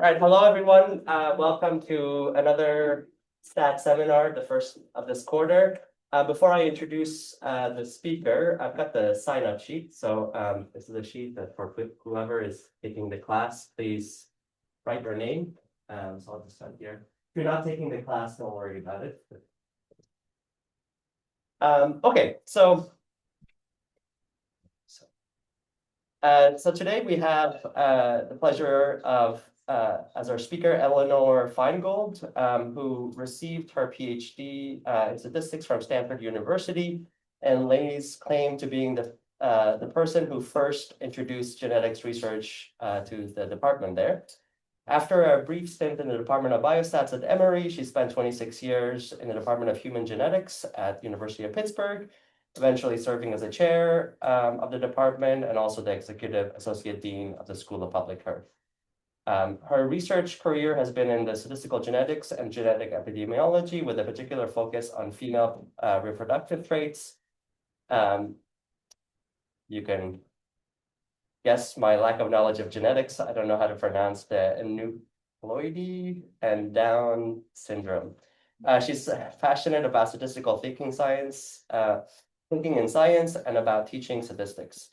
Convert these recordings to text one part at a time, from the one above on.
All right, hello everyone. Welcome to another stat seminar, the first of this quarter. Before I introduce the speaker, I've got the sign-up sheet. So this is a sheet that for whoever is taking the class, please write your name. So I'll just start here. If you're not taking the class, don't worry about it. Okay, so today we have the pleasure of, as our speaker, Eleanor Feingold, who received her PhD in statistics from Stanford University and lays claim to being the person who first introduced genetics research to the department there. After a brief stint in the Department of Biostats at Emory, she spent 26 years in the Department of Human Genetics at the University of Pittsburgh, eventually serving as a chair of the department and also the executive associate dean of the School of Public Health. Her research career has been in the statistical genetics and genetic epidemiology with a particular focus on female reproductive traits. You can guess my lack of knowledge of genetics. I don't know how to pronounce the aneuploidy and Down syndrome. She's passionate about statistical thinking in science and about teaching statistics.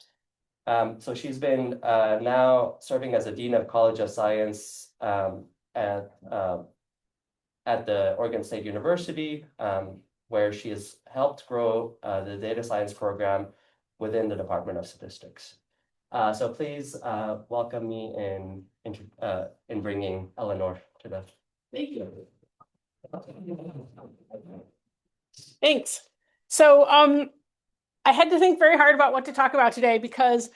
So she's been now serving as a dean of College of Science at the Oregon State University, where she has helped grow the data science program within the Department of Statistics. So please welcome me in bringing Eleanor to the. Thank you. Thanks. So I had to think very hard about what to talk about today because,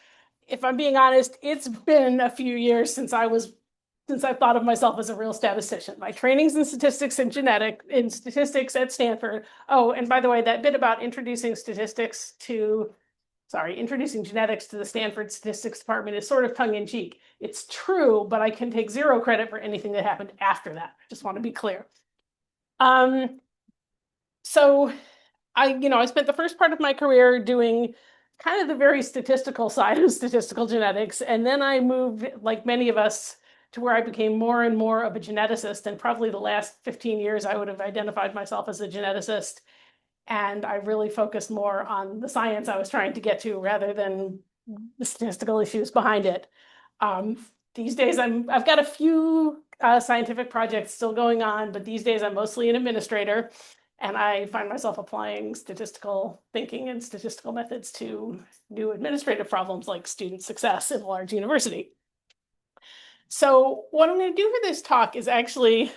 if I'm being honest, it's been a few years since I thought of myself as a real statistician. My training's in statistics and statistics at Stanford. Oh, and by the way, that bit about introducing genetics to the Stanford Statistics Department is sort of tongue-in-cheek. It's true, but I can take zero credit for anything that happened after that. I just want to be clear. So I spent the first part of my career doing kind of the very statistical side of statistical genetics, and then I moved, like many of us, to where I became more and more of a geneticist, and probably the last 15 years I would have identified myself as a geneticist. And I really focused more on the science I was trying to get to rather than the statistical issues behind it. These days, I've got a few scientific projects still going on, but these days I'm mostly an administrator, and I find myself applying statistical thinking and statistical methods to new administrative problems like student success in a large university. So what I'm going to do for this talk is actually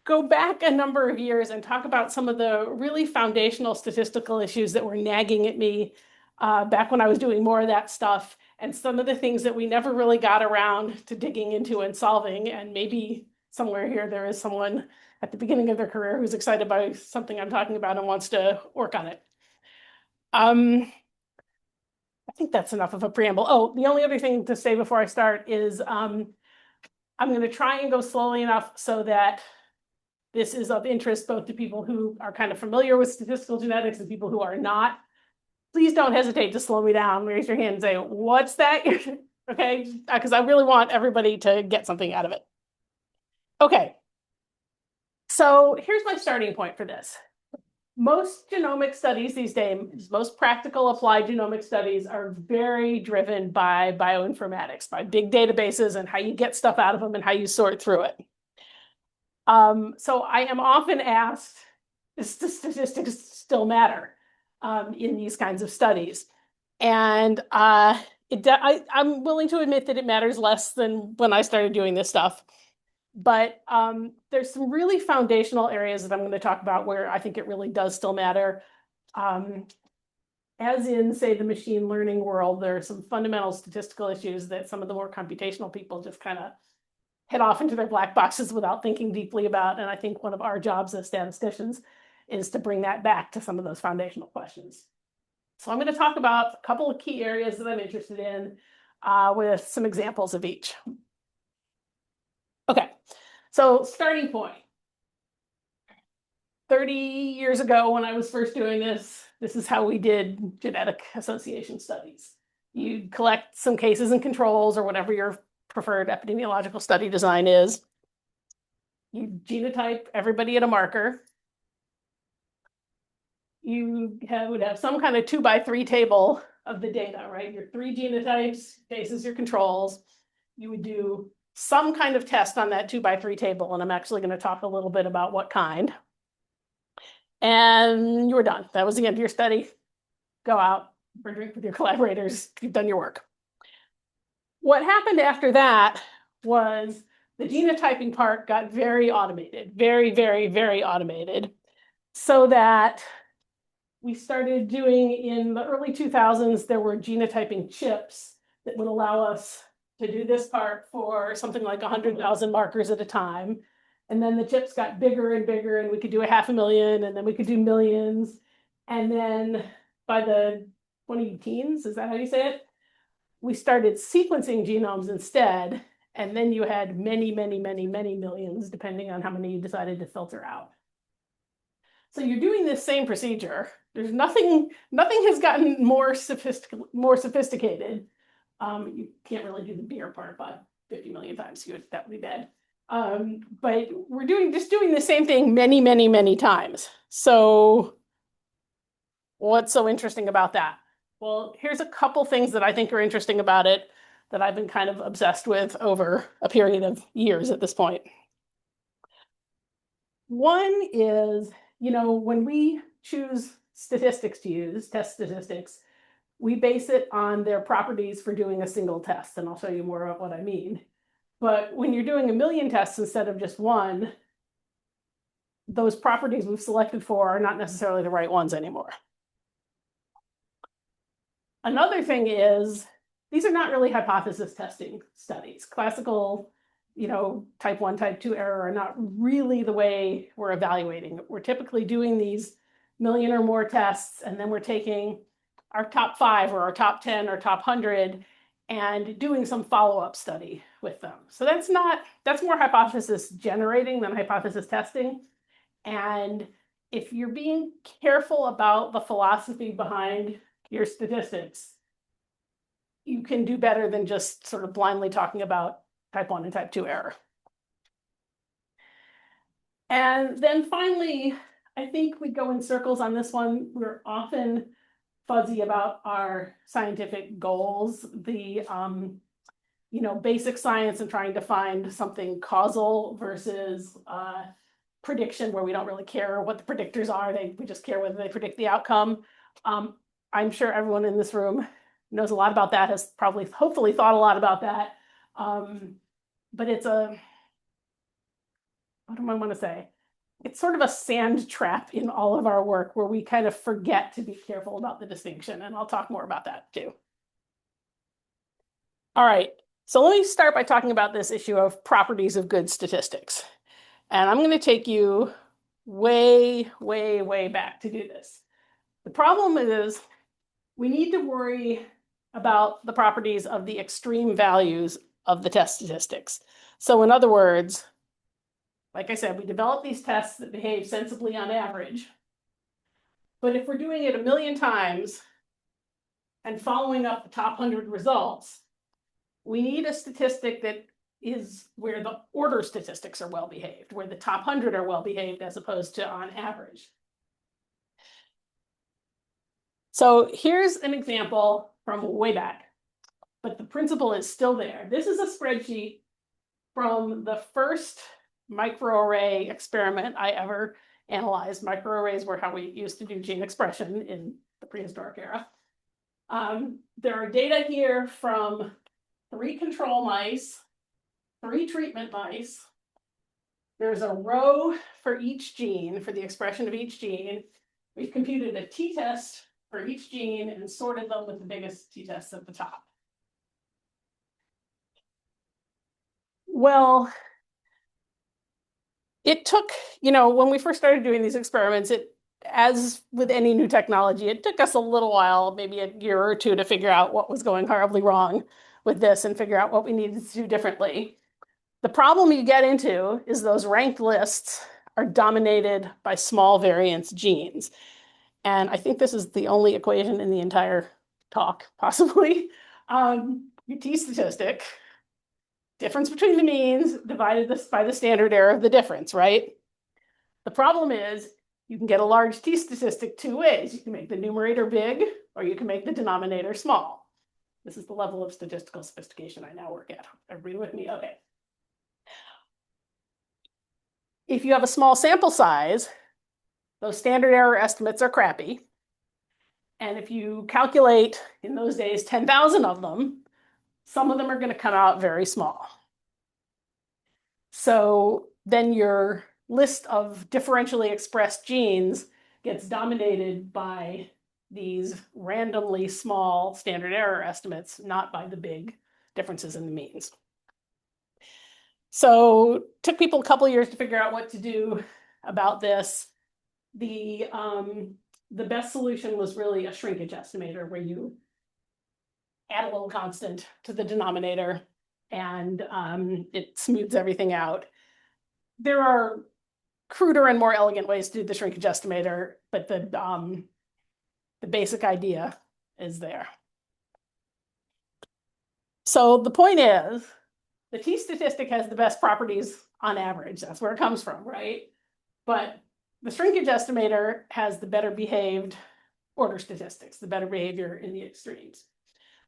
go back a number of years and talk about some of the really foundational statistical issues that were nagging at me back when I was doing more of that stuff, and some of the things that we never really got around to digging into and solving. And maybe somewhere here there is someone at the beginning of their career who's excited by something I'm talking about and wants to work on it. I think that's enough of a preamble. Oh, the only other thing to say before I start is I'm going to try and go slowly enough so that this is of interest both to people who are kind of familiar with statistical genetics and people who are not. Please don't hesitate to slow me down, raise your hand and say, what's that? Okay, because I really want everybody to get something out of it. Okay, so here's my starting point for this. Most genomic studies these days, most practical applied genomic studies, are very driven by bioinformatics, by big databases and how you get stuff out of them and how you sort through it. So I am often asked, does the statistics still matter in these kinds of studies? And I'm willing to admit that it matters less than when I started doing this stuff. But there's some really foundational areas that I'm going to talk about where I think it really does still matter. As in, say, the machine learning world, there are some fundamental statistical issues that some of the more computational people just kind of head off into their black boxes without thinking deeply about. And I think one of our jobs as statisticians is to bring that back to some of those foundational questions. So I'm going to talk about a couple of key areas that I'm interested in with some examples of each. Okay, so starting point. 30 years ago, when I was first doing this is how we did genetic association studies. You'd collect some cases and controls or whatever your preferred epidemiological study design is you genotype everybody at a marker. You would have some kind of 2x3 table of the data, right? Your 3 genotypes, bases your controls. You would do some kind of test on that 2x3 table, and I'm actually going to talk a little bit about what kind. And you were done. That was the end of your study. Go out for a drink with your collaborators. You've done your work. What happened after that was the genotyping part got very automated, very, very, very automated, so that we started doing in the early 2000s, there were genotyping chips that would allow us to do this part for something like 100,000 markers at a time. And then the chips got bigger and bigger, and we could do 500,000, and then we could do millions. And then by the 2010s, is that how you say it? We started sequencing genomes instead. And then you had many, many, many, many millions, depending on how many you decided to filter out. So you're doing this same procedure. There's nothing has gotten more sophisticated. You can't really do the beer part by 50 million times. That would be bad. But we're just doing the same thing many, many, many times. So what's so interesting about that? Well, here's a couple things that I think are interesting about it that I've been kind of obsessed with over a period of years at this point. One is, when we choose statistics to use, test statistics, we base it on their properties for doing a single test, and I'll show you more about what I mean. But when you're doing a million tests instead of just one, those properties we've selected for are not necessarily the right ones anymore. Another thing is, these are not really hypothesis testing studies. Classical, type 1, type 2 error are not really the way we're evaluating. We're typically doing these million or more tests, and then we're taking our top 5 or our top 10 or top 100 and doing some follow-up study with them. So that's more hypothesis generating than hypothesis testing. And if you're being careful about the philosophy behind your statistics, you can do better than just sort of blindly talking about type 1 and type 2 error. And then finally, I think we go in circles on this one. We're often fuzzy about our scientific goals. The basic science and trying to find something causal versus prediction, where we don't really care what the predictors are. We just care whether they predict the outcome. I'm sure everyone in this room knows a lot about that, has probably, hopefully, thought a lot about that. But it's what do I want to say? It's sort of a sand trap in all of our work where we kind of forget to be careful about the distinction. And I'll talk more about that too. All right, so let me start by talking about this issue of properties of good statistics. And I'm going to take you way, way, way back to do this. The problem is we need to worry about the properties of the extreme values of the test statistics. So in other words, like I said, we develop these tests that behave sensibly on average. But if we're doing it a million times and following up the top 100 results, we need a statistic that is where the order statistics are well behaved, where the top 100 are well behaved as opposed to on average. So here's an example from way back, but the principle is still there. This is a spreadsheet from the first microarray experiment I ever analyzed. Microarrays were how we used to do gene expression in the prehistoric era. There are data here from 3 control mice, 3 treatment mice. There's a row for each gene, for the expression of each gene. We've computed a t-test for each gene and sorted them with the biggest t-tests at the top. Well, it took, when we first started doing these experiments, as with any new technology, it took us a little while, maybe a year or 2, to figure out what was going horribly wrong with this and figure out what we needed to do differently. The problem you get into is those ranked lists are dominated by small variance genes. And I think this is the only equation in the entire talk, possibly. Your t-statistic difference between the means divided by the standard error of the difference, right? The problem is you can get a large t-statistic two ways. You can make the numerator big, or you can make the denominator small. This is the level of statistical sophistication I now work at. Everybody with me? Okay. If you have a small sample size, those standard error estimates are crappy. And if you calculate, in those days, 10,000 of them, some of them are going to come out very small. So then your list of differentially expressed genes gets dominated by these randomly small standard error estimates, not by the big differences in the means. So it took people a couple of years to figure out what to do about this. The best solution was really a shrinkage estimator, where you add a little constant to the denominator and it smooths everything out. There are cruder and more elegant ways to do the shrinkage estimator, but the basic idea is there. So the point is, the t-statistic has the best properties on average. That's where it comes from, right? But the shrinkage estimator has the better behaved order statistics, the better behavior in the extremes.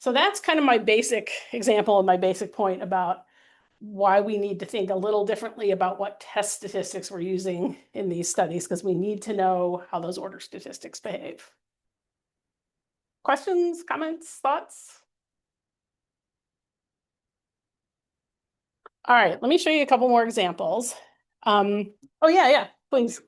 So that's kind of my basic example and my basic point about why we need to think a little differently about what test statistics we're using in these studies, because we need to know how those order statistics behave. Questions, comments, thoughts? All right, let me show you a couple more examples. Oh yeah, please.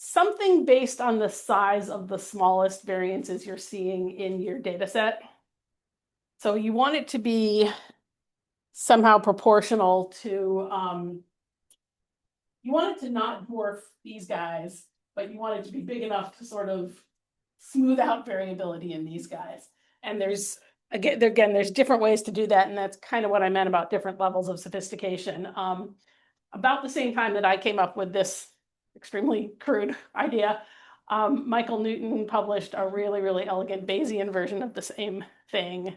Something based on the size of the smallest variances you're seeing in your data set. So you want it to be somehow proportional to, you want it to not dwarf these guys, but you want it to be big enough to sort of smooth out variability in these guys. And there's different ways to do that, and that's kind of what I meant about different levels of sophistication. About the same time that I came up with this extremely crude idea, Michael Newton published a really, really elegant Bayesian version of the same thing.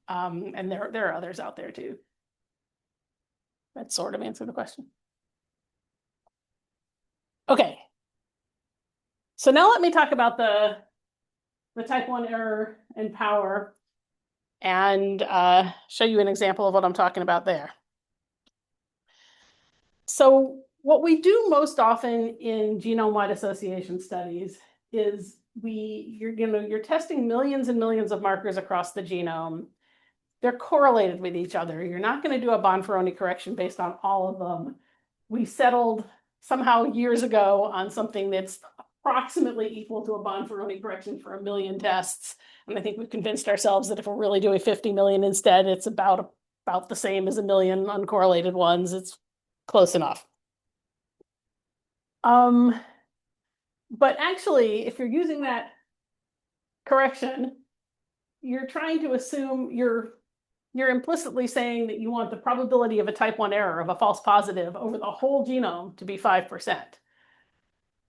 And there are others out there too. That sort of answered the question. Okay. So now let me talk about the type 1 error and power and show you an example of what I'm talking about there. So what we do most often in genome-wide association studies is you're testing millions and millions of markers across the genome. They're correlated with each other. You're not going to do a Bonferroni correction based on all of them. We settled somehow years ago on something that's approximately equal to a Bonferroni correction for 1 million tests. And I think we've convinced ourselves that if we're really doing 50 million instead, it's about the same as 1 million uncorrelated ones. It's close enough. But actually, if you're using that correction, you're trying to assume you're implicitly saying that you want the probability of a type 1 error, of a false positive, over the whole genome to be 5%.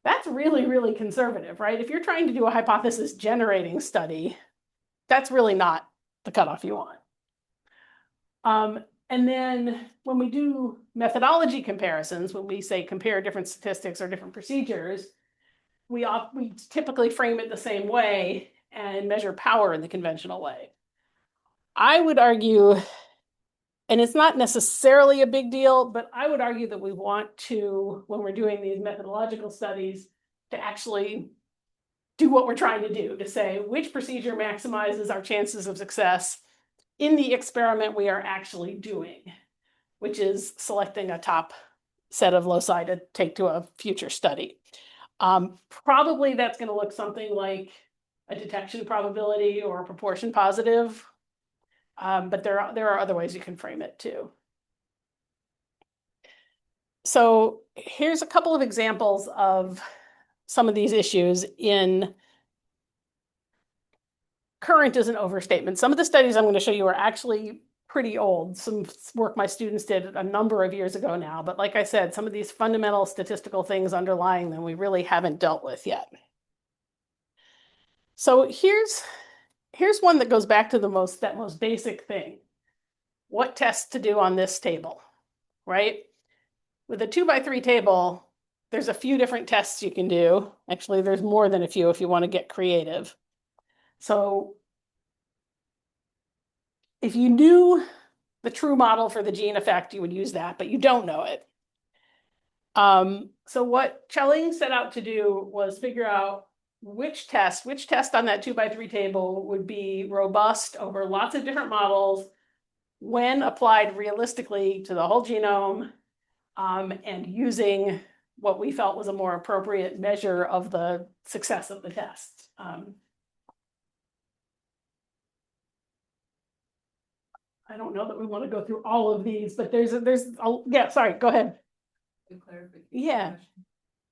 That's really, really conservative, right? If you're trying to do a hypothesis generating study, that's really not the cutoff you want. And then when we do methodology comparisons, when we say compare different statistics or different procedures, we typically frame it the same way and measure power in the conventional way. I would argue, and it's not necessarily a big deal, but I would argue that we want to, when we're doing these methodological studies, to actually do what we're trying to do, to say which procedure maximizes our chances of success in the experiment we are actually doing, which is selecting a top set of loci to take to a future study. Probably that's going to look something like a detection probability or a proportion positive, but there are other ways you can frame it too. So here's a couple of examples of some of these issues in current is an overstatement. Some of the studies I'm going to show you are actually pretty old. Some work my students did a number of years ago now. But like I said, some of these fundamental statistical things underlying them we really haven't dealt with yet. So here's one that goes back to that most basic thing. What tests to do on this table, right? With a 2x3 table, there's a few different tests you can do. Actually, there's more than a few if you want to get creative. So if you knew the true model for the gene effect, you would use that, but you don't know it. So what Chelling set out to do was figure out which test on that 2x3 table would be robust over lots of different models when applied realistically to the whole genome, and using what we felt was a more appropriate measure of the success of the test. I don't know that we want to go through all of these, but yeah, sorry, go ahead. Yeah.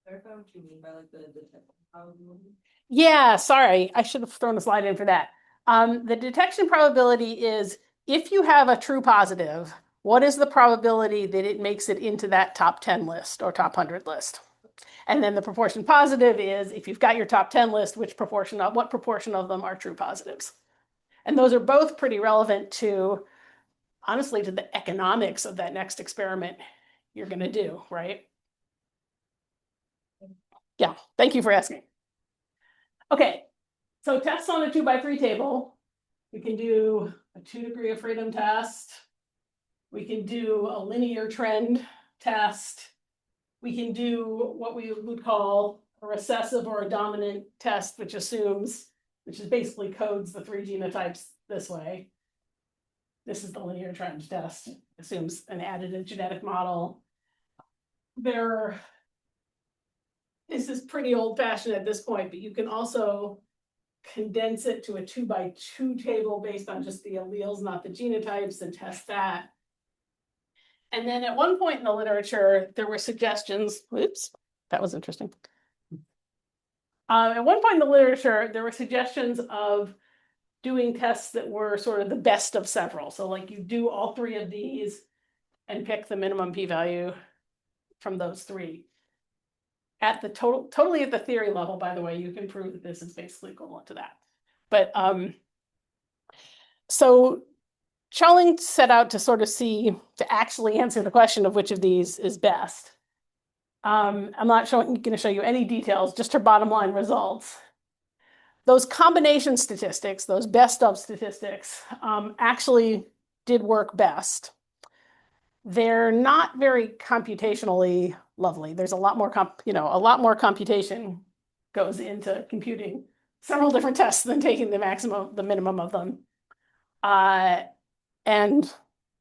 Clarify what you mean by like the detection probability. Yeah, sorry, I should have thrown a slide in for that. The detection probability is if you have a true positive, what is the probability that it makes it into that top 10 list or top 100 list? And then the proportion positive is if you've got your top 10 list, what proportion of them are true positives? And those are both pretty relevant to, honestly, to the economics of that next experiment you're going to do, right? Yeah, thank you for asking. Okay, so tests on a 2x3 table. We can do a 2-degree of freedom test. We can do a linear trend test. We can do what we would call a recessive or a dominant test, which basically codes the 3 genotypes this way. This is the linear trend test, assumes an additive genetic model. This is pretty old-fashioned at this point, but you can also condense it to a 2x2 table based on just the alleles, not the genotypes, and test that. And then at one point in the literature, there were suggestions, whoops, that was interesting. At one point in the literature, there were suggestions of doing tests that were sort of the best of several. So like you do all 3 of these and pick the minimum p-value from those 3. At the totally at the theory level, by the way, you can prove that this is basically equivalent to that. But so Chelling set out to sort of to actually answer the question of which of these is best. I'm not going to show you any details, just her bottom line results. Those combination statistics, those best of statistics, actually did work best. They're not very computationally lovely. There's a lot more computation goes into computing several different tests than taking the minimum of them. And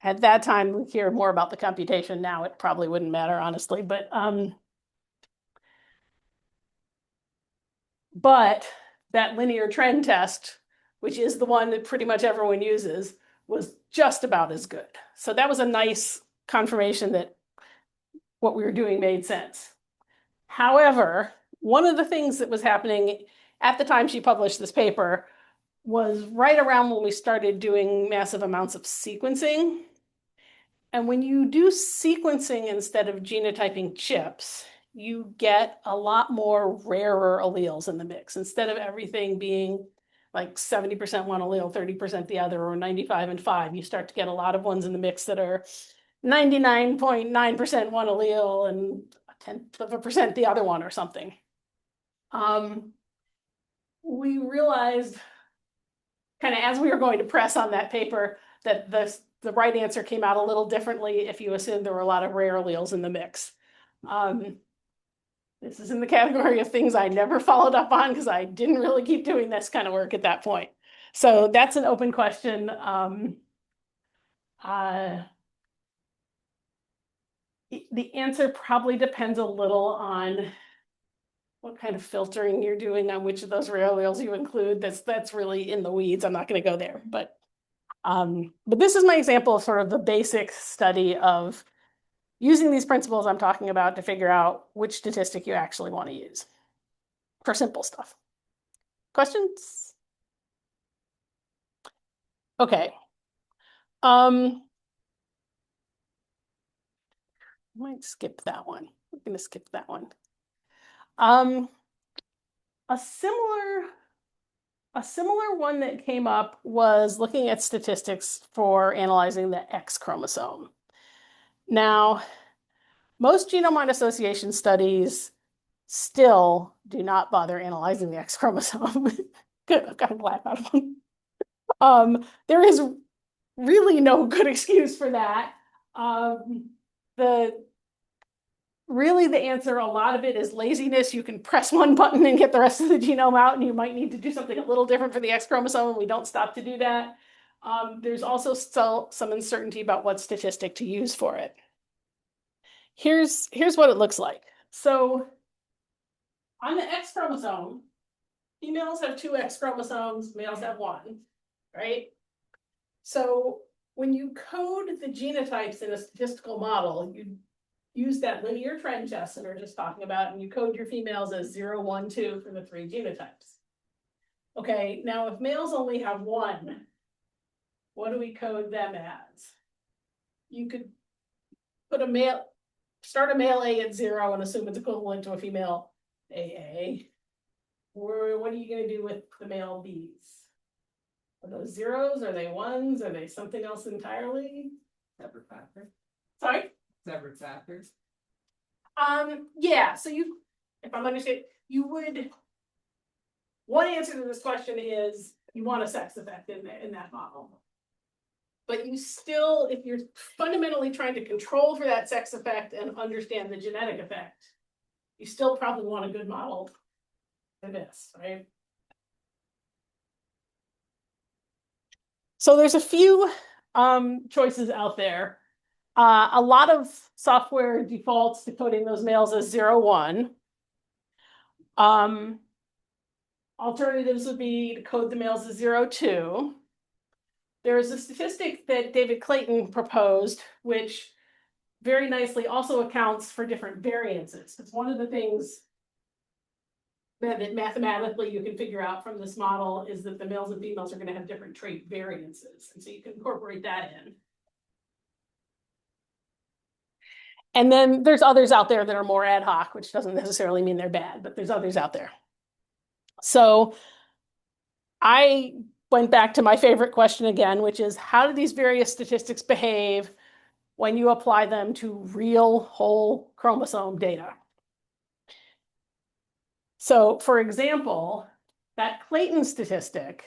at that time, we hear more about the computation. Now it probably wouldn't matter, honestly, but that linear trend test, which is the one that pretty much everyone uses, was just about as good. So that was a nice confirmation that what we were doing made sense. However, one of the things that was happening at the time she published this paper was right around when we started doing massive amounts of sequencing. And when you do sequencing instead of genotyping chips, you get a lot more rarer alleles in the mix. Instead of everything being like 70% one allele, 30% the other, or 95 and 5, you start to get a lot of ones in the mix that are 99.9% one allele and 0.1% the other one or something. We realized kind of as we were going to press on that paper that the right answer came out a little differently if you assumed there were a lot of rare alleles in the mix. This is in the category of things I never followed up on because I didn't really keep doing this kind of work at that point. So that's an open question. The answer probably depends a little on what kind of filtering you're doing on which of those rare alleles you include. That's really in the weeds. I'm not going to go there, but this is my example of sort of the basic study of using these principles I'm talking about to figure out which statistic you actually want to use for simple stuff. Questions? Okay. Might skip that one. I'm gonna skip that one. A similar one that came up was looking at statistics for analyzing the X chromosome. Now, most genome-wide association studies still do not bother analyzing the X chromosome. Good, I've got a laugh out of them. There is really no good excuse for that. Really the answer, a lot of it is laziness. You can press one button and get the rest of the genome out, and you might need to do something a little different for the X chromosome, and we don't stop to do that. There's also still some uncertainty about what statistic to use for it. Here's what it looks like. So on the X chromosome, females have 2 X chromosomes, males have 1, right? So when you code the genotypes in a statistical model, you use that linear trend test that we were just talking about, and you code your females as 0, 1, 2 for the 3 genotypes. Okay, now if males only have 1, what do we code them as? You could put start a male A at 0 and assume it's equivalent to a female AA. Or what are you going to do with the male Bs? Are those zeros? Are they 1s? Are they something else entirely? Separate factor. Sorry? Separate factors. Yeah, so if I'm understanding, one answer to this question is you want a sex effect in that model. But you still, if you're fundamentally trying to control for that sex effect and understand the genetic effect, you still probably want a good model for this, right? So there's a few choices out there. A lot of software defaults to coding those males as 0, 1. Alternatives would be to code the males as 0, 2. There is a statistic that David Clayton proposed, which very nicely also accounts for different variances. It's one of the things that mathematically you can figure out from this model is that the males and females are going to have different trait variances. And so you can incorporate that in. And then there's others out there that are more ad hoc, which doesn't necessarily mean they're bad, but there's others out there. So I went back to my favorite question again, which is how do these various statistics behave when you apply them to real whole chromosome data? So for example, that Clayton statistic,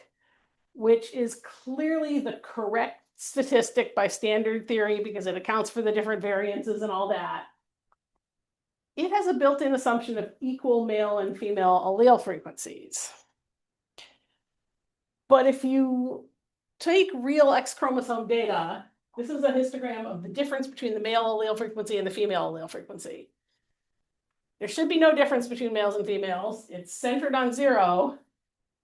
which is clearly the correct statistic by standard theory because it accounts for the different variances and all that, it has a built-in assumption of equal male and female allele frequencies. But if you take real X chromosome data, this is a histogram of the difference between the male allele frequency and the female allele frequency. There should be no difference between males and females. It's centered on 0,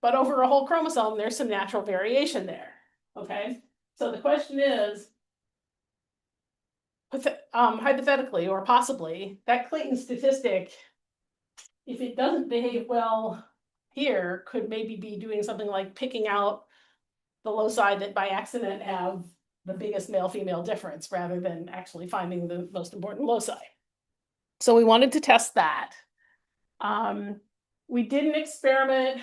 but over a whole chromosome, there's some natural variation there, okay? So the question is, hypothetically or possibly, that Clayton statistic, if it doesn't behave well here, could maybe be doing something like picking out the loci that by accident have the biggest male-female difference rather than actually finding the most important loci. So we wanted to test that. We did an experiment.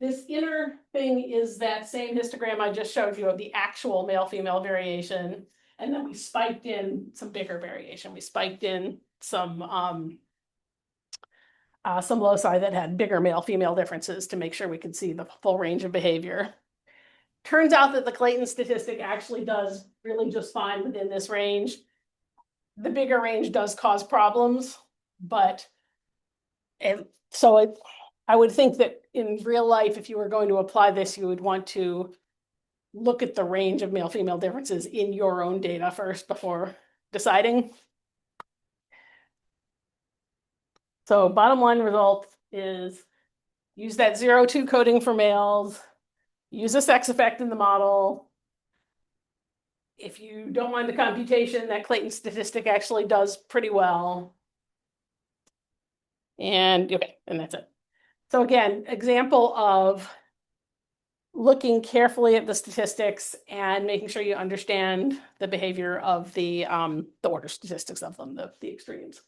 This inner thing is that same histogram I just showed you of the actual male-female variation. And then we spiked in some bigger variation. We spiked in some loci that had bigger male-female differences to make sure we could see the full range of behavior. Turns out that the Clayton statistic actually does really just fine within this range. The bigger range does cause problems, but I would think that in real life, if you were going to apply this, you would want to look at the range of male-female differences in your own data first before deciding. So bottom line result is use that 0, 2 coding for males, use a sex effect in the model. If you don't mind the computation, that Clayton statistic actually does pretty well. And okay, and that's it. So again, example of looking carefully at the statistics and making sure you understand the behavior of the order statistics of them, the extremes.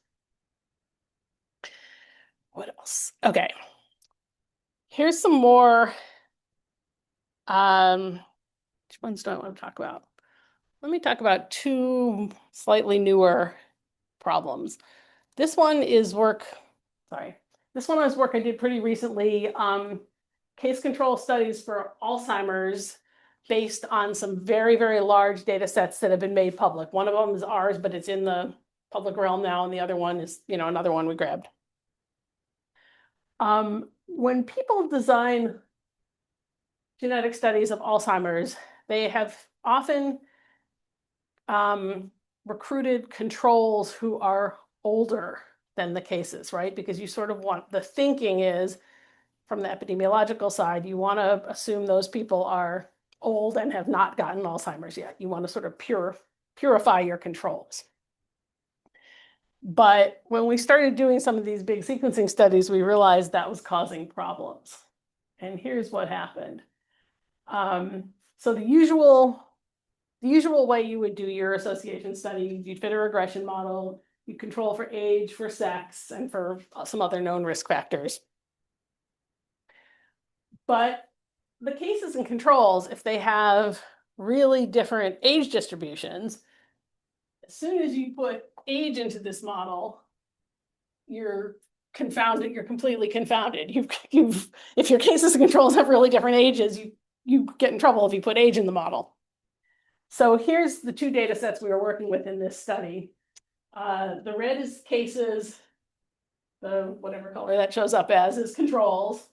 What else? Okay. Here's some more. Which ones do I want to talk about? Let me talk about two slightly newer problems. This one is work, sorry. This one is work I did pretty recently. Case control studies for Alzheimer's based on some very, very large data sets that have been made public. One of them is ours, but it's in the public realm now, and the other one is, another one we grabbed. When people design genetic studies of Alzheimer's, they have often recruited controls who are older than the cases, right? Because you sort of want, the thinking is, from the epidemiological side, you want to assume those people are old and have not gotten Alzheimer's yet. You want to sort of purify your controls. But when we started doing some of these big sequencing studies, we realized that was causing problems. And here's what happened. So the usual way you would do your association study, you'd fit a regression model, you control for age, for sex, and for some other known risk factors. But the cases and controls, if they have really different age distributions, as soon as you put age into this model, you're confounded, you're completely confounded. If your cases and controls have really different ages, you get in trouble if you put age in the model. So here's the two data sets we were working with in this study. The red is cases, the whatever color that shows up as is controls.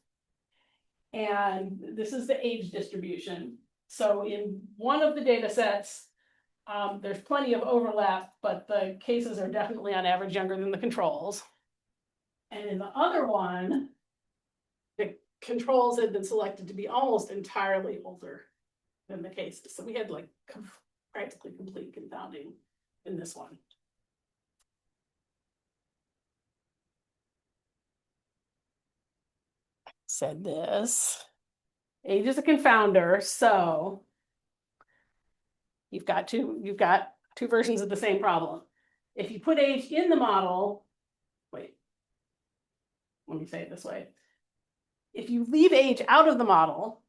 And this is the age distribution. So in one of the data sets, there's plenty of overlap, but the cases are definitely on average younger than the controls. And in the other one, the controls had been selected to be almost entirely older than the cases. So we had like practically complete confounding in this one. Said this. Age is a confounder, so you've got two versions of the same problem. If you put age in the model, wait, let me say it this way. If you leave age out of the model,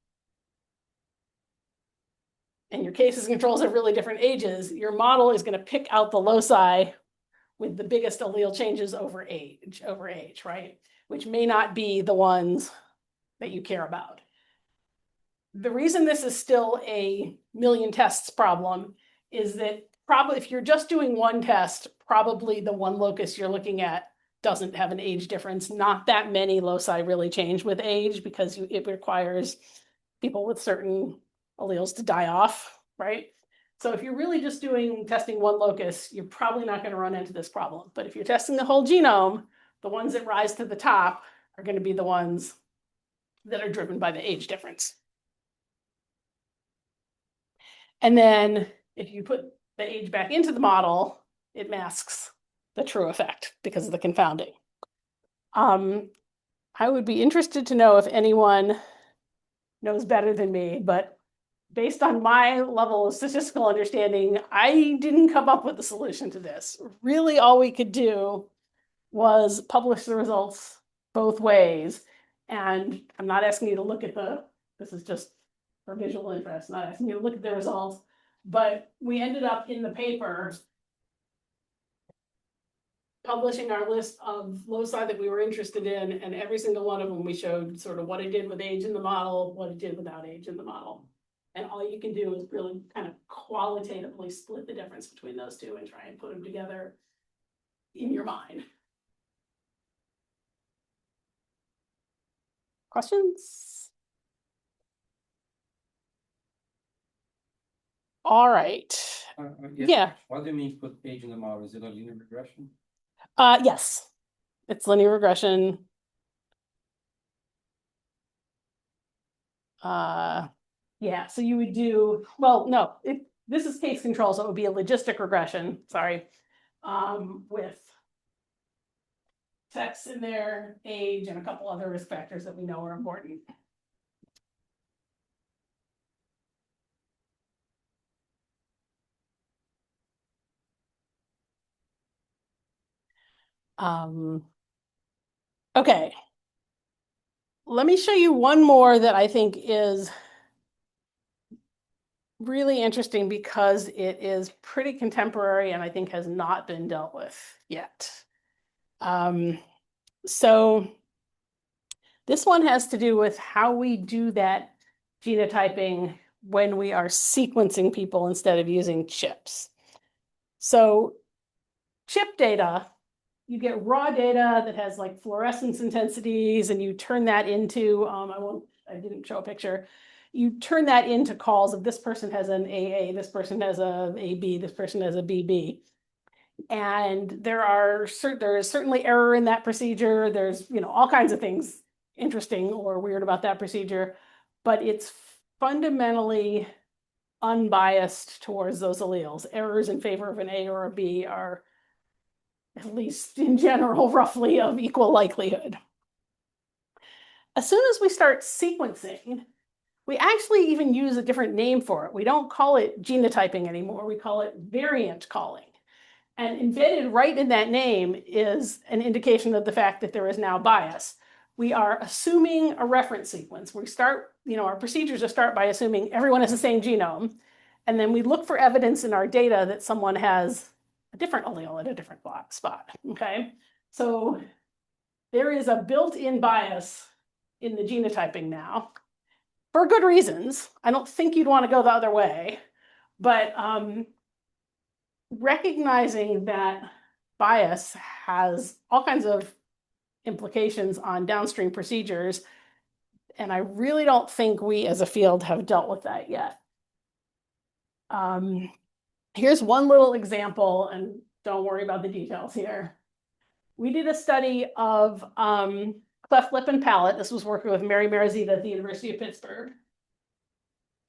and your cases and controls have really different ages, your model is going to pick out the loci with the biggest allele changes over age, right? Which may not be the ones that you care about. The reason this is still a million tests problem is that probably if you're just doing one test, probably the one locus you're looking at doesn't have an age difference. Not that many loci really change with age because it requires people with certain alleles to die off, right? So if you're really just testing one locus, you're probably not going to run into this problem. But if you're testing the whole genome, the ones that rise to the top are going to be the ones that are driven by the age difference. And then if you put the age back into the model, it masks the true effect because of the confounding. I would be interested to know if anyone knows better than me, but based on my level of statistical understanding, I didn't come up with a solution to this. Really, all we could do was publish the results both ways. And I'm not asking you to look at this is just for visual interest, not asking you to look at the results, but we ended up in the paper publishing our list of loci that we were interested in, and every single one of them we showed sort of what it did with age in the model, what it did without age in the model. And all you can do is really kind of qualitatively split the difference between those two and try and put them together in your mind. Questions? All right. Yeah. What do you mean put age in the model? Is it a linear regression? Yes, it's linear regression. Yeah, so you would do, well, no, this is case control, so it would be a logistic regression, sorry, with sex in there, age, and a couple other risk factors that we know are important. Okay. Let me show you one more that I think is really interesting because it is pretty contemporary and I think has not been dealt with yet. So this one has to do with how we do that genotyping when we are sequencing people instead of using chips. So chip data, you get raw data that has like fluorescence intensities and you turn that into, I didn't show a picture. You turn that into calls of this person has an AA, this person has a AB, this person has a BB. And there is certainly error in that procedure. There's, all kinds of things interesting or weird about that procedure, but it's fundamentally unbiased towards those alleles. Errors in favor of an A or a B are, at least in general, roughly of equal likelihood. As soon as we start sequencing, we actually even use a different name for it. We don't call it genotyping anymore. We call it variant calling. And embedded right in that name is an indication of the fact that there is now bias. We are assuming a reference sequence. We start, our procedures start by assuming everyone has the same genome. And then we look for evidence in our data that someone has a different allele at a different spot, okay? So there is a built-in bias in the genotyping now, for good reasons. I don't think you'd want to go the other way, but recognizing that bias has all kinds of implications on downstream procedures, and I really don't think we as a field have dealt with that yet. Here's one little example, and don't worry about the details here. We did a study of cleft lip and palate. This was working with Mary Marazita at the University of Pittsburgh.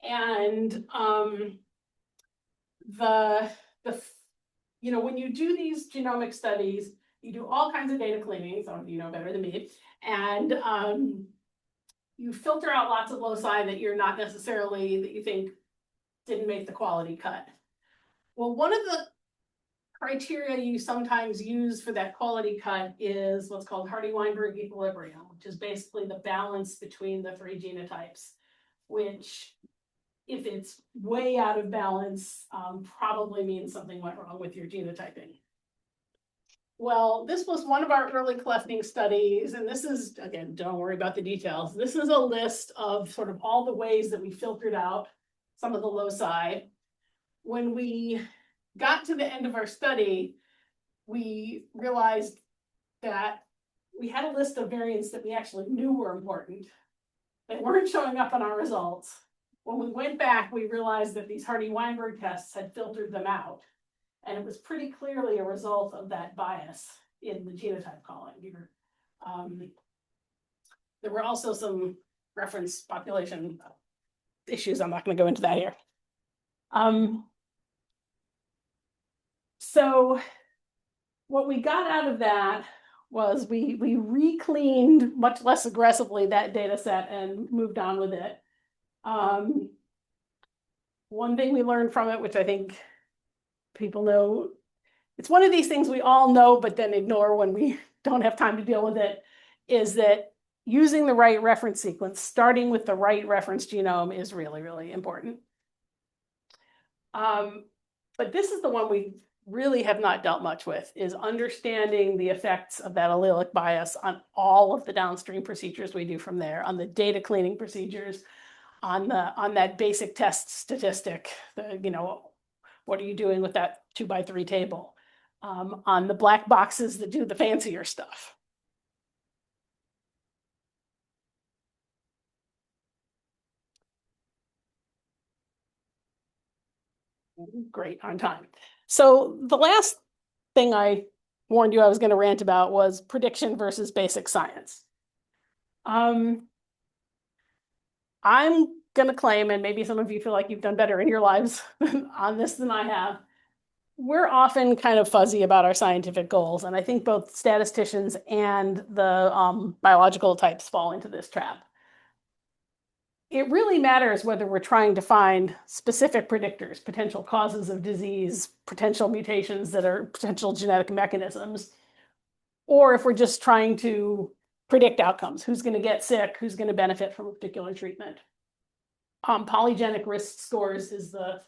And when you do these genomic studies, you do all kinds of data cleaning, some of you know better than me, and you filter out lots of loci that you think didn't make the quality cut. Well, one of the criteria you sometimes use for that quality cut is what's called Hardy-Weinberg equilibrium, which is basically the balance between the three genotypes, which, if it's way out of balance, probably means something went wrong with your genotyping. Well, this was one of our early clefting studies, and this is, again, don't worry about the details. This is a list of sort of all the ways that we filtered out some of the loci. When we got to the end of our study, we realized that we had a list of variants that we actually knew were important. They weren't showing up in our results. When we went back, we realized that these Hardy-Weinberg tests had filtered them out. And it was pretty clearly a result of that bias in the genotype calling here. There were also some reference population issues. I'm not going to go into that here. So what we got out of that was we re-cleaned much less aggressively that data set and moved on with it. One thing we learned from it, which I think people know, it's one of these things we all know but then ignore when we don't have time to deal with it, is that using the right reference sequence, starting with the right reference genome, is really, really important. But this is the one we really have not dealt much with, is understanding the effects of that allelic bias on all of the downstream procedures we do from there, on the data cleaning procedures, on that basic test statistic, what are you doing with that 2x3 table, on the black boxes that do the fancier stuff. Great, on time. So the last thing I warned you I was going to rant about was prediction versus basic science. I'm going to claim, and maybe some of you feel like you've done better in your lives on this than I have, we're often kind of fuzzy about our scientific goals, and I think both statisticians and the biological types fall into this trap. It really matters whether we're trying to find specific predictors, potential causes of disease, potential mutations that are potential genetic mechanisms, or if we're just trying to predict outcomes, who's going to get sick, who's going to benefit from a particular treatment. Polygenic risk scores is the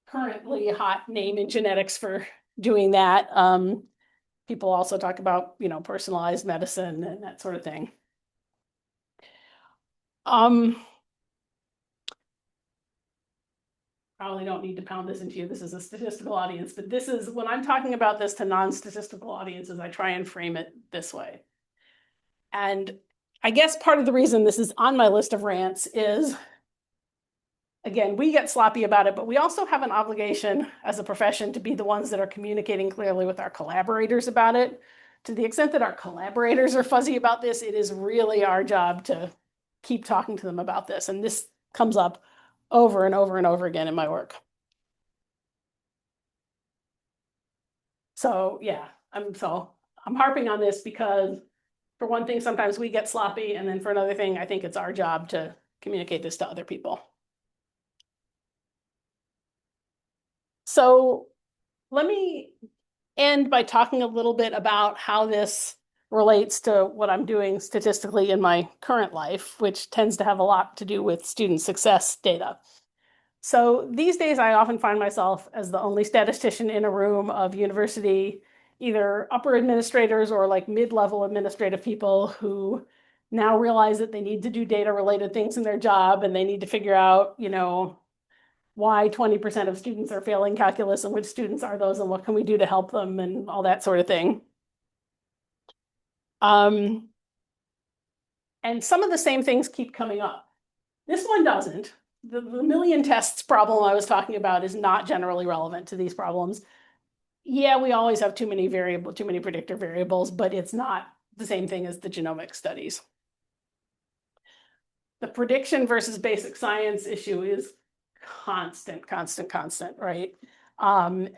currently hot name in genetics for doing that. People also talk about, personalized medicine and that sort of thing. Probably don't need to pound this into you. This is a statistical audience, but this is when I'm talking about this to non-statistical audiences, I try and frame it this way. And I guess part of the reason this is on my list of rants is, again, we get sloppy about it, but we also have an obligation as a profession to be the ones that are communicating clearly with our collaborators about it. To the extent that our collaborators are fuzzy about this, it is really our job to keep talking to them about this. And this comes up over and over and over again in my work. So yeah, I'm harping on this because for one thing, sometimes we get sloppy, and then for another thing, I think it's our job to communicate this to other people. So let me end by talking a little bit about how this relates to what I'm doing statistically in my current life, which tends to have a lot to do with student success data. So these days, I often find myself as the only statistician in a room of university, either upper administrators or like mid-level administrative people who now realize that they need to do data-related things in their job, and they need to figure out, why 20% of students are failing calculus and which students are those and what can we do to help them and all that sort of thing. And some of the same things keep coming up. This one doesn't. The million tests problem I was talking about is not generally relevant to these problems. Yeah, we always have too many predictor variables, but it's not the same thing as the genomic studies. The prediction versus basic science issue is constant, right?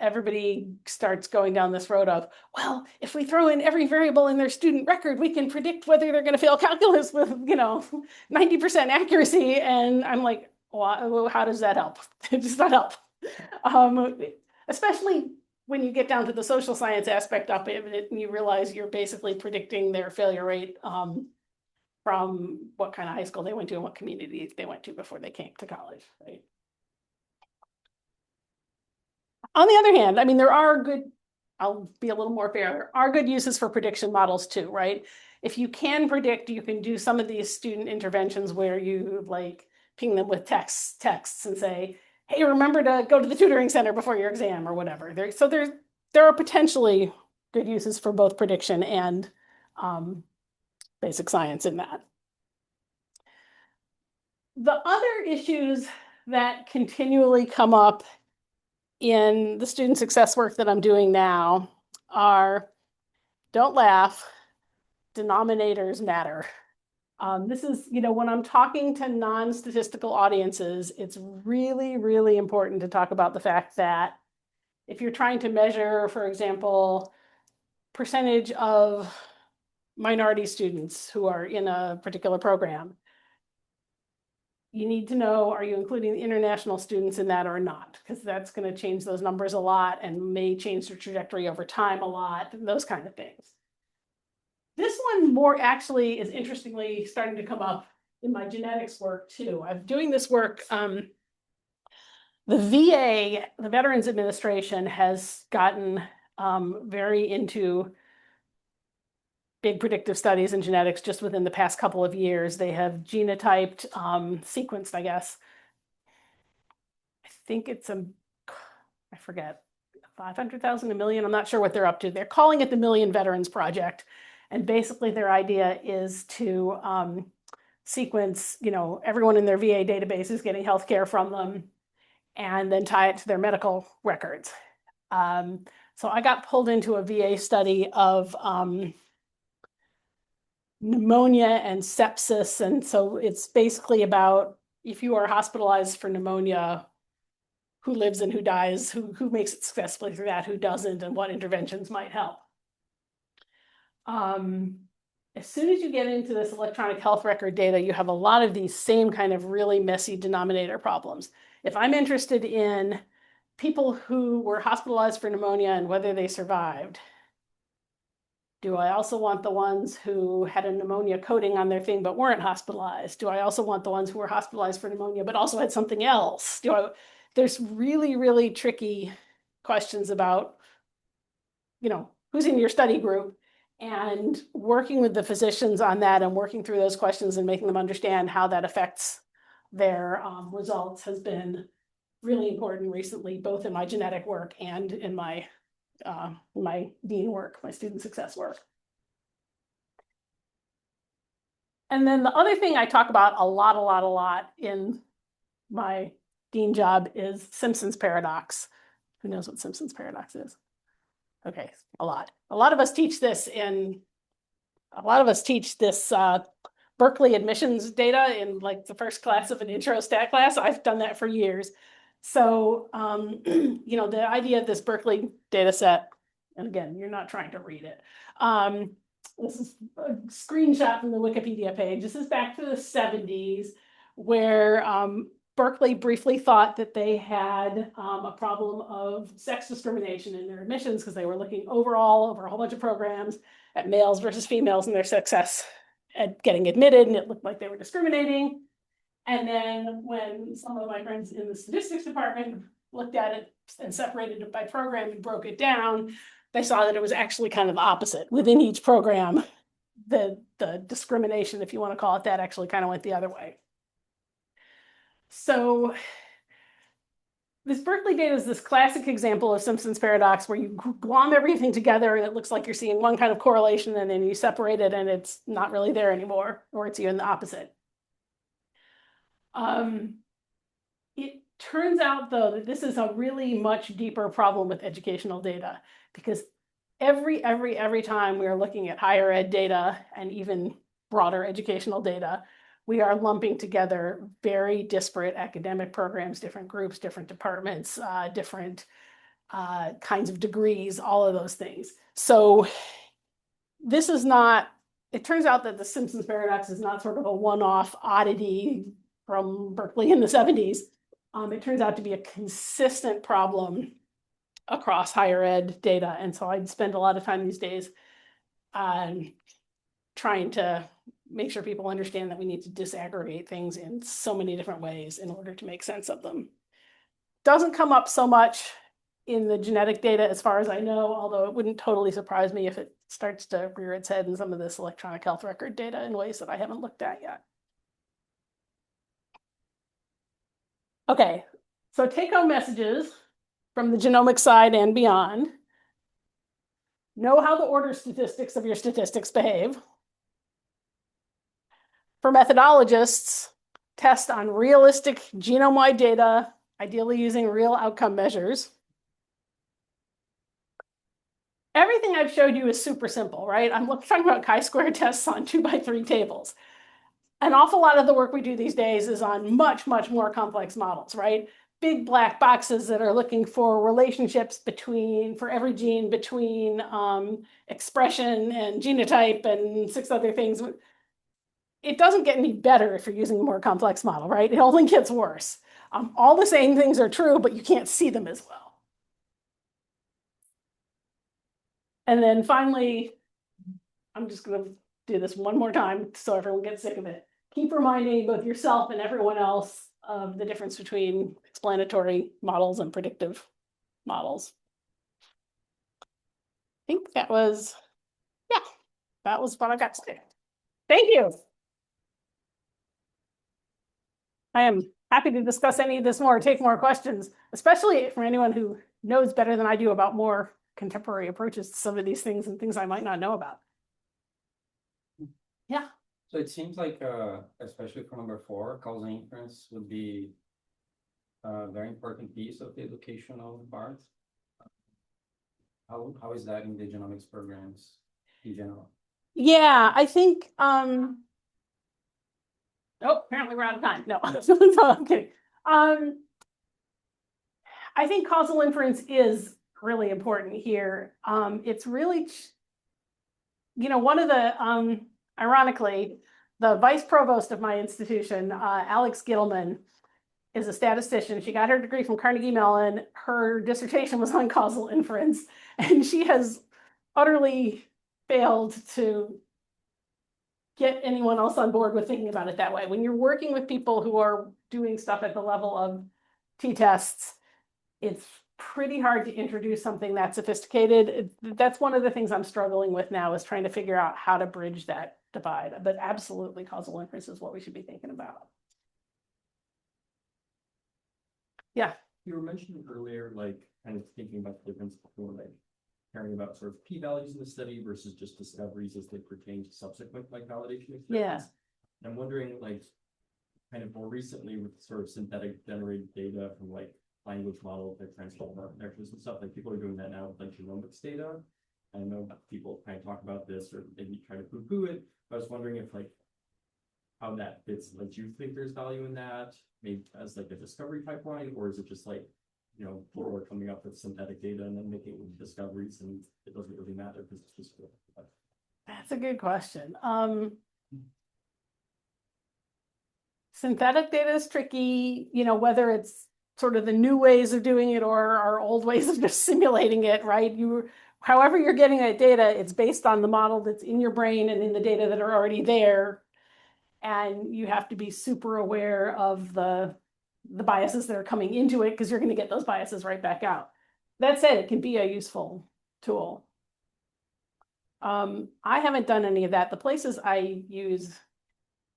Everybody starts going down this road of, well, if we throw in every variable in their student record, we can predict whether they're going to fail calculus with, 90% accuracy. And I'm like, well, how does that help? It does not help. Especially when you get down to the social science aspect of it, and you realize you're basically predicting their failure rate from what kind of high school they went to and what community they went to before they came to college, right? On the other hand, I mean, there are good, I'll be a little more fair, there are good uses for prediction models too, right? If you can predict, you can do some of these student interventions where you like ping them with texts and say, hey, remember to go to the tutoring center before your exam or whatever. There are potentially good uses for both prediction and basic science in that. The other issues that continually come up in the student success work that I'm doing now are, don't laugh, denominators matter. This is, when I'm talking to non-statistical audiences, it's really, really important to talk about the fact that if you're trying to measure, for example, percentage of minority students who are in a particular program, you need to know, are you including the international students in that or not? Because that's going to change those numbers a lot and may change the trajectory over time a lot, and those kind of things. This one more actually is interestingly starting to come up in my genetics work too. I'm doing this work. The VA, the Veterans Administration, has gotten very into big predictive studies in genetics just within the past couple of years. They have genotyped, sequenced, I guess. I think it's I forget, 500,000, a million. I'm not sure what they're up to. They're calling it the Million Veterans Project. And basically their idea is to sequence, everyone in their VA database is getting healthcare from them and then tie it to their medical records. So I got pulled into a VA study of pneumonia and sepsis. And so it's basically about if you are hospitalized for pneumonia, who lives and who dies, who makes it successfully through that, who doesn't, and what interventions might help. As soon as you get into this electronic health record data, you have a lot of these same kind of really messy denominator problems. If I'm interested in people who were hospitalized for pneumonia and whether they survived, Do I also want the ones who had a pneumonia coating on their thing but weren't hospitalized? Do I also want the ones who were hospitalized for pneumonia but also had something else? There's really, really tricky questions about, who's in your study group, and working with the physicians on that and working through those questions and making them understand how that affects their results has been really important recently, both in my genetic work and in my dean work, my student success work. And then the other thing I talk about a lot in my dean job is Simpson's paradox. Who knows what Simpson's paradox is? Okay, a lot. A lot of us teach this Berkeley admissions data in like the first class of an intro stat class. I've done that for years. So, the idea of this Berkeley data set, and again, you're not trying to read it. This is a screenshot from the Wikipedia page. This is back to the 70s, where Berkeley briefly thought that they had a problem of sex discrimination in their admissions because they were looking overall over a whole bunch of programs at males versus females and their success at getting admitted, and it looked like they were discriminating. And then when some of my friends in the statistics department looked at it and separated it by program and broke it down, they saw that it was actually kind of the opposite. Within each program, the discrimination, if you want to call it that, actually kind of went the other way. So this Berkeley data is this classic example of Simpson's paradox, where you glom everything together and it looks like you're seeing one kind of correlation, and then you separate it and it's not really there anymore, or it's even the opposite. It turns out, though, that this is a really much deeper problem with educational data, because every time we are looking at higher ed data and even broader educational data, we are lumping together very disparate academic programs, different groups, different departments, different kinds of degrees, all of those things. So this is not, it turns out that the Simpson's paradox is not sort of a one-off oddity from Berkeley in the 70s. It turns out to be a consistent problem across higher ed data. And so I'd spend a lot of time these days trying to make sure people understand that we need to disaggregate things in so many different ways in order to make sense of them. Doesn't come up so much in the genetic data as far as I know, although it wouldn't totally surprise me if it starts to rear its head in some of this electronic health record data in ways that I haven't looked at yet. Okay, so take-home messages from the genomic side and beyond. Know how the order statistics of your statistics behave. For methodologists, test on realistic genome-wide data, ideally using real outcome measures. Everything I've showed you is super simple, right? I'm talking about chi-square tests on 2x3 tables. An awful lot of the work we do these days is on much more complex models, right? Big black boxes that are looking for relationships for every gene between expression and genotype and 6 other things. It doesn't get any better if you're using a more complex model, right? It only gets worse. All the same things are true, but you can't see them as well. And then finally, I'm just going to do this one more time so everyone gets sick of it. Keep reminding both yourself and everyone else of the difference between explanatory models and predictive models. I think that was what I got to say. Thank you. I am happy to discuss any of this more, take more questions, especially for anyone who knows better than I do about more contemporary approaches to some of these things and things I might not know about. Yeah. So it seems like, especially for number 4, causal inference would be a very important piece of the educational part. How is that in the genomics programs in general? Yeah, I think, oh, apparently we're out of time. No, I'm kidding. I think causal inference is really important here. It's really, one of the, ironically, the vice provost of my institution, Alex Gittleman, is a statistician. She got her degree from Carnegie Mellon. Her dissertation was on causal inference, and she has utterly failed to get anyone else on board with thinking about it that way. When you're working with people who are doing stuff at the level of t-tests, it's pretty hard to introduce something that sophisticated. That's one of the things I'm struggling with now, is trying to figure out how to bridge that divide. But absolutely, causal inference is what we should be thinking about. Yeah. You were mentioning earlier, like, kind of thinking about the difference between like caring about sort of p-values in the study versus just discoveries as they pertain to subsequent like validation experiments. Yeah. And I'm wondering, like, kind of more recently with sort of synthetic generated data from like language models, like transformer architectures and stuff, like people are doing that now with like genomics data. I know people kind of talk about this or maybe try to poo-poo it, but I was wondering if like how that fits. Like, do you think there's value in that, maybe as like a discovery pipeline, or is it just like, you know, people are coming up with synthetic data and then making discoveries and it doesn't really matter because it's just That's a good question. Synthetic data is tricky, you know, whether it's sort of the new ways of doing it or our old ways of just simulating it, right? However you're getting that data, it's based on the model that's in your brain and in the data that are already there. And you have to be super aware of the biases that are coming into it, because you're going to get those biases right back out. That said, it can be a useful tool. I haven't done any of that. The places I use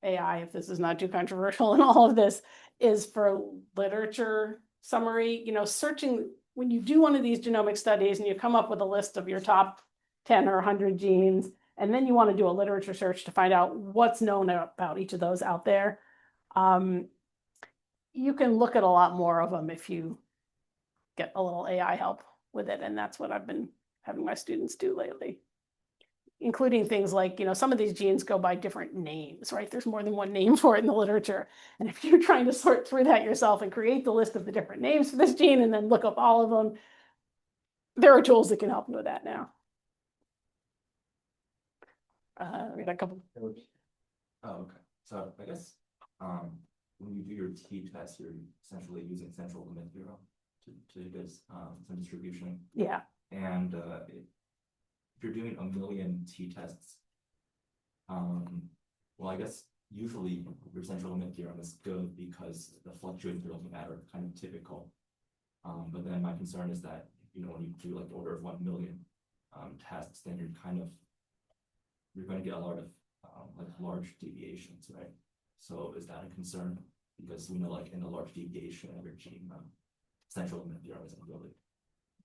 AI, if this is not too controversial in all of this, is for literature summary. You know, searching, when you do one of these genomic studies and you come up with a list of your top 10 or 100 genes, and then you want to do a literature search to find out what's known about each of those out there. You can look at a lot more of them if you get a little AI help with it. And that's what I've been having my students do lately, including things like, you know, some of these genes go by different names, right? There's more than one name for it in the literature. And if you're trying to sort through that yourself and create the list of the different names for this gene and then look up all of them, there are tools that can help you with that now. We got a couple. Oh, okay. So I guess when you do your t-test, you're essentially using central limit theorem to get some distribution. Yeah. And if you're doing 1 million t-tests, well, I guess usually your central limit theorem is good because the fluctuating field doesn't matter, kind of typical. But then my concern is that, you know, when you do like the order of 1 million tests, then you're going to get a lot of like large deviations, right? So is that a concern? Because we know, like, in a large deviation of your gene, central limit theorem isn't really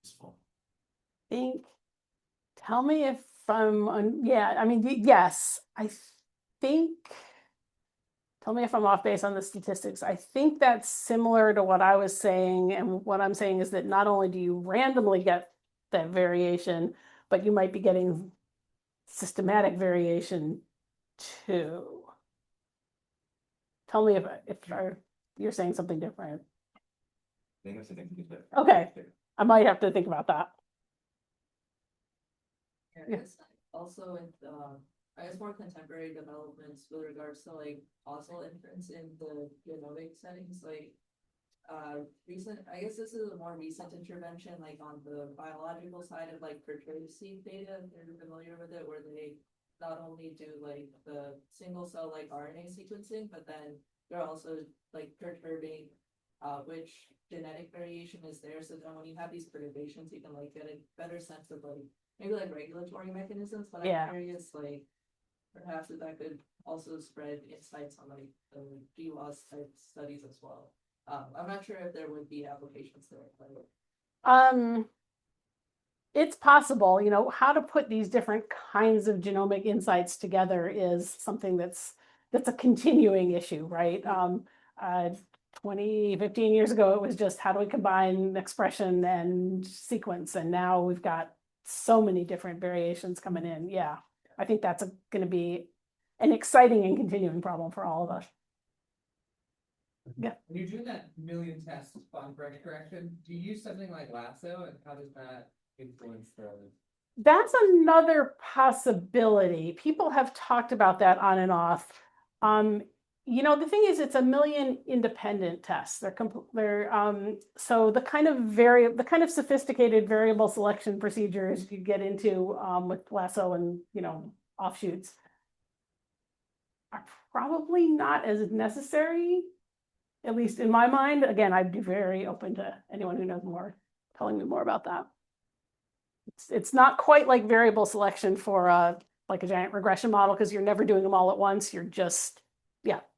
useful. Tell me if I'm yeah, I mean, yes, I think, tell me if I'm off base on the statistics. I think that's similar to what I was saying. And what I'm saying is that not only do you randomly get that variation, but you might be getting systematic variation too. Tell me if you're saying something different. I think I'm saying different. Okay, I might have to think about that. I guess also with I guess more contemporary developments with regards to like causal inference in the genomic settings, like I guess this is a more recent intervention, like on the biological side of like perturbative data, if you're familiar with it, where they not only do like the single cell like RNA sequencing, but then they're also like perturbing which genetic variation is there. So then when you have these perturbations, you can like get a better sense of like maybe like regulatory mechanisms. But Yeah. I'm curious, like perhaps if that could also spread insights on like the GWAS type studies as well. I'm not sure if there would be applications there, but it's possible, you know, how to put these different kinds of genomic insights together is something that's a continuing issue, right? 15 years ago, it was just how do we combine expression and sequence, and now we've got so many different variations coming in. Yeah, I think that's going to be an exciting and continuing problem for all of us. Yeah. When you're doing that 1 million test on correction, do you use something like Lasso, and how does that influence the? That's another possibility. People have talked about that on and off. You know, the thing is, it's a million independent tests. So the kind of sophisticated variable selection procedures you get into with lasso and, you know, offshoots are probably not as necessary, at least in my mind. Again, I'd be very open to anyone who knows more telling me more about that. It's not quite like variable selection for like a giant regression model, because you're never doing them all at once. You're just, yeah,